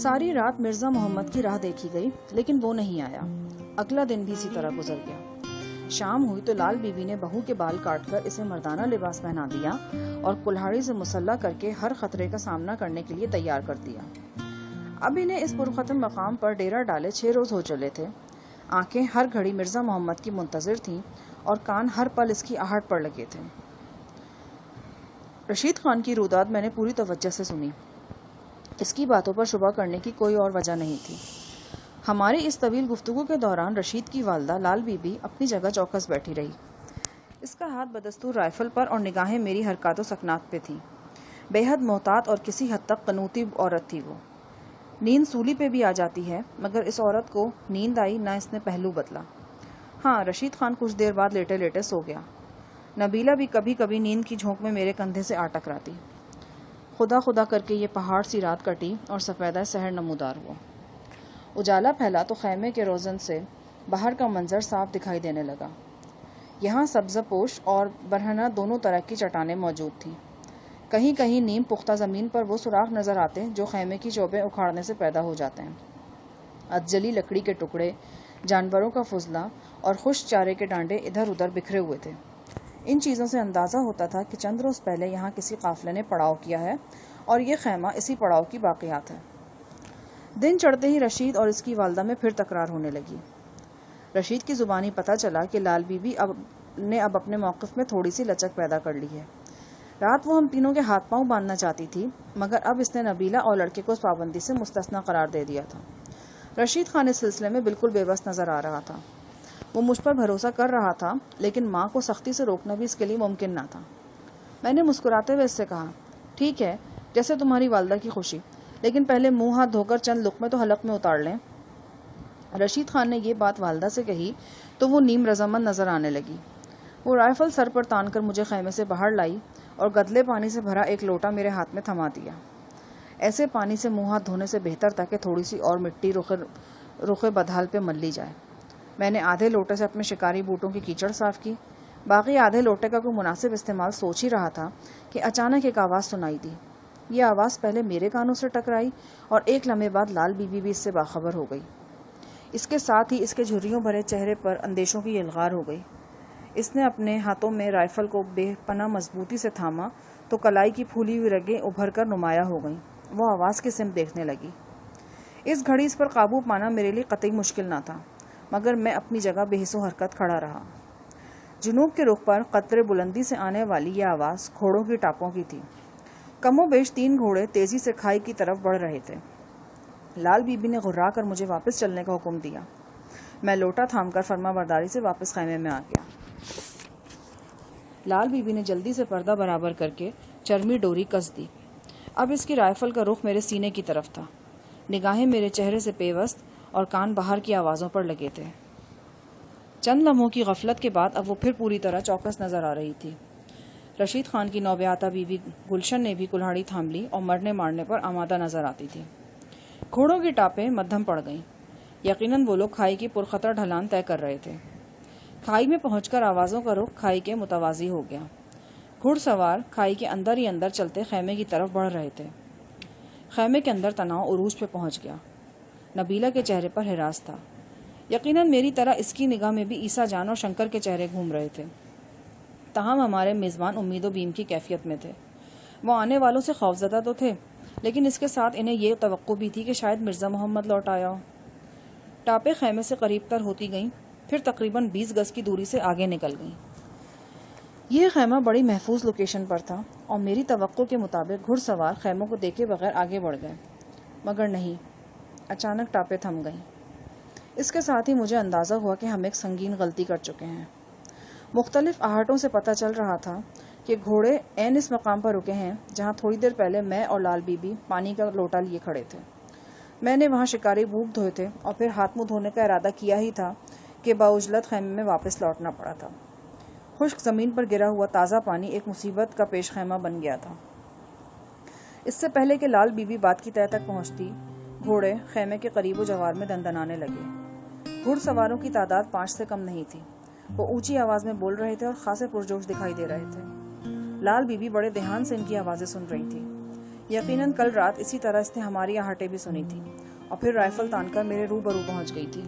ساری رات مرزا محمد کی راہ دیکھی گئی لیکن وہ نہیں آیا۔ اگلا دن بھی اسی طرح گزر گیا۔ شام ہوئی تو لال بی بی نے بہو کے بال کاٹ کر اسے مردانہ لباس پہنا دیا اور کلہاڑی سے مسلح کر کے ہر خطرے کا سامنا کرنے کے لیے تیار کر دیا۔ اب انہیں اس پرختم مقام پر ڈیرا ڈالے 6 روز ہو چلے تھے۔ آنکھیں ہر گھڑی مرزا محمد کی منتظر تھیں اور کان ہر پل اس کی آہٹ پر لگے تھے۔ رشید خان کی روداد میں نے پوری توجہ سے سنی۔ اس کی باتوں پر شبہ کرنے کی کوئی اور وجہ نہیں تھی۔ ہماری اس طویل گفتگو کے دوران رشید کی والدہ لال بی بی اپنی جگہ چوکس بیٹھی رہی۔ اس کا ہاتھ بدستور رائفل پر اور نگاہیں میری حرکات و سکنات پہ تھیں۔ بے حد محتاط اور کسی حد تک قنوتی عورت تھی وہ۔ نیند سولی پہ بھی آ جاتی ہے، مگر اس عورت کو نیند آئی نہ اس نے پہلو بدلا۔ ہاں، رشید خان کچھ دیر بعد لیٹے لیٹے سو گیا۔ نبیلہ بھی کبھی کبھی نیند کی جھونک میں میرے کندھے سے آ ٹکراتی۔ خدا خدا کر کے یہ پہاڑ سی رات کٹی اور سفیدہ سحر نمودار ہوا۔ اجالا پھیلا تو خیمے کے روزن سے باہر کا منظر صاف دکھائی دینے لگا۔ یہاں سبزہ پوش اور برہنہ دونوں طرح کی چٹانیں موجود تھیں۔ کہیں کہیں نیم پختہ زمین پر وہ سوراخ نظر آتے جو خیمے کی چوبیں اکھاڑنے سے پیدا ہو جاتے ہیں۔ ادجلی لکڑی کے ٹکڑے، جانوروں کا فضلہ اور خشک چارے کے ڈانڈے ادھر ادھر بکھرے ہوئے تھے۔ ان چیزوں سے اندازہ ہوتا تھا کہ چند روز پہلے یہاں کسی قافلے نے پڑاؤ کیا ہے اور یہ خیمہ اسی پڑاؤ کی باقیات ہے۔ دن چڑھتے ہی رشید اور اس کی والدہ میں پھر تکرار ہونے لگی۔ رشید کی زبانی پتہ چلا کہ لال بی بی نے اب اپنے موقف میں تھوڑی سی لچک پیدا کر لی ہے۔ رات وہ ہم تینوں کے ہاتھ پاؤں باندھنا چاہتی تھی، مگر اب اس نے نبیلہ اور لڑکے کو اس پابندی سے مستثنیٰ قرار دے دیا تھا۔ رشید خان اس سلسلے میں بالکل بے بس نظر آ رہا تھا۔ وہ مجھ پر بھروسہ کر رہا تھا، لیکن ماں کو سختی سے روکنا بھی اس کے لیے ممکن نہ تھا۔ میں نے مسکراتے ہوئے اس سے کہا، ٹھیک ہے، جیسے تمہاری والدہ کی خوشی، لیکن پہلے منہ ہاتھ دھو کر چند لقمے تو حلق میں اتار لیں۔ رشید خان نے یہ بات والدہ سے کہی تو وہ نیم رضامند نظر آنے لگی۔ وہ رائفل سر پر تان کر مجھے خیمے سے باہر لائی اور گدلے پانی سے بھرا ایک لوٹا میرے ہاتھ میں تھما دیا۔ ایسے پانی سے منہ ہاتھ دھونے سے بہتر تھا کہ تھوڑی سی اور مٹی رخ بدحال پہ مل لی جائے۔ میں نے آدھے لوٹے سے اپنے شکاری بوٹوں کی کیچڑ صاف کی، باقی آدھے لوٹے کا کوئی مناسب استعمال سوچ ہی رہا تھا کہ اچانک ایک آواز سنائی دی۔ یہ آواز پہلے میرے کانوں سے ٹکرائی اور ایک لمحے بعد لال بی بی بھی اس سے باخبر ہو گئی۔ اس کے ساتھ ہی اس کے جھریوں بھرے چہرے پر اندیشوں کی الغار ہو گئی۔ اس نے اپنے ہاتھوں میں رائفل کو بے پناہ مضبوطی سے تھاما تو کلائی کی پھولی ہوئی رگیں ابھر کر نمایاں ہو گئیں۔ وہ آواز کی سمت دیکھنے لگی۔ اس گھڑی اس پر قابو پانا میرے لیے قطعی مشکل نہ تھا، مگر میں اپنی جگہ بے حس و حرکت کھڑا رہا۔ جنوب کے رخ پر قطرے بلندی سے آنے والی یہ آواز گھوڑوں کی ٹاپوں کی تھی۔ کم و بیش 3 گھوڑے تیزی سے کھائی کی طرف بڑھ رہے تھے۔ لال بی بی نے غرا کر مجھے واپس چلنے کا حکم دیا۔ میں لوٹا تھام کر فرما برداری سے واپس خیمے میں آ گیا۔ لال بی بی نے جلدی سے پردہ برابر کر کے چرمی ڈوری کس دی۔ اب اس کی رائفل کا رخ میرے سینے کی طرف تھا۔ نگاہیں میرے چہرے سے پیوست اور کان باہر کی آوازوں پر لگے تھے۔ چند لمحوں کی غفلت کے بعد اب وہ پھر پوری طرح چوکس نظر آ رہی تھی۔ رشید خان کی نوبیاتہ بیوی گلشن نے بھی کلہاڑی تھام لی اور مرنے مارنے پر آمادہ نظر آتی تھی۔ گھوڑوں کی ٹاپیں مدھم پڑ گئیں۔ یقیناً وہ لوگ کھائی کی پرخطر ڈھلان طے کر رہے تھے۔ کھائی میں پہنچ کر آوازوں کا رخ کھائی کے متوازی ہو گیا۔ گھڑ سوار کھائی کے اندر ہی اندر چلتے خیمے کی طرف بڑھ رہے تھے۔ خیمے کے اندر تناؤ عروج پہ پہنچ گیا۔ نبیلہ کے چہرے پر ہراس تھا۔ یقیناً میری طرح اس کی نگاہ میں بھی عیسیٰ جان اور شنکر کے چہرے گھوم رہے تھے۔ تاہم ہمارے میزبان امید و بیم کی کیفیت میں تھے۔ وہ آنے والوں سے خوفزدہ تو تھے، لیکن اس کے ساتھ انہیں یہ توقع بھی تھی کہ شاید مرزا محمد لوٹ آیا ہو۔ ٹاپیں خیمے سے قریب تر ہوتی گئیں، پھر تقریباً 20 گز کی دوری سے آگے نکل گئیں۔ یہ خیمہ بڑی محفوظ لوکیشن پر تھا اور میری توقع کے مطابق گھڑ سوار خیموں کو دیکھے بغیر آگے بڑھ گئے، مگر نہیں، اچانک ٹاپیں تھم گئیں۔ اس کے ساتھ ہی مجھے اندازہ ہوا کہ ہم ایک سنگین غلطی کر چکے ہیں۔ مختلف آہٹوں سے پتہ چل رہا تھا کہ گھوڑے عین اس مقام پر رکے ہیں جہاں تھوڑی دیر پہلے میں اور لال بی بی پانی کا لوٹا لیے کھڑے تھے۔ میں نے وہاں شکاری بوٹ دھوئے تھے اور پھر ہاتھ منہ دھونے کا ارادہ کیا ہی تھا کہ باعجلت خیمے میں واپس لوٹنا پڑا تھا۔ خشک زمین پر گرا ہوا تازہ پانی ایک مصیبت کا پیش خیمہ بن گیا تھا۔ اس سے پہلے کہ لال بی بی بات کی تہہ تک پہنچتی، گھوڑے خیمے کے قریب و جوار میں دندنانے لگے۔ گھڑ سواروں کی تعداد 5 سے کم نہیں تھی۔ وہ اونچی آواز میں بول رہے تھے اور خاصے پرجوش دکھائی دے رہے تھے۔ لال بی بی بڑے دھیان سے ان کی آوازیں سن رہی تھی۔ یقیناً کل رات اسی طرح اس نے ہماری آہٹیں بھی سنی تھیں اور پھر رائفل تان کر میرے روبرو پہنچ گئی تھی۔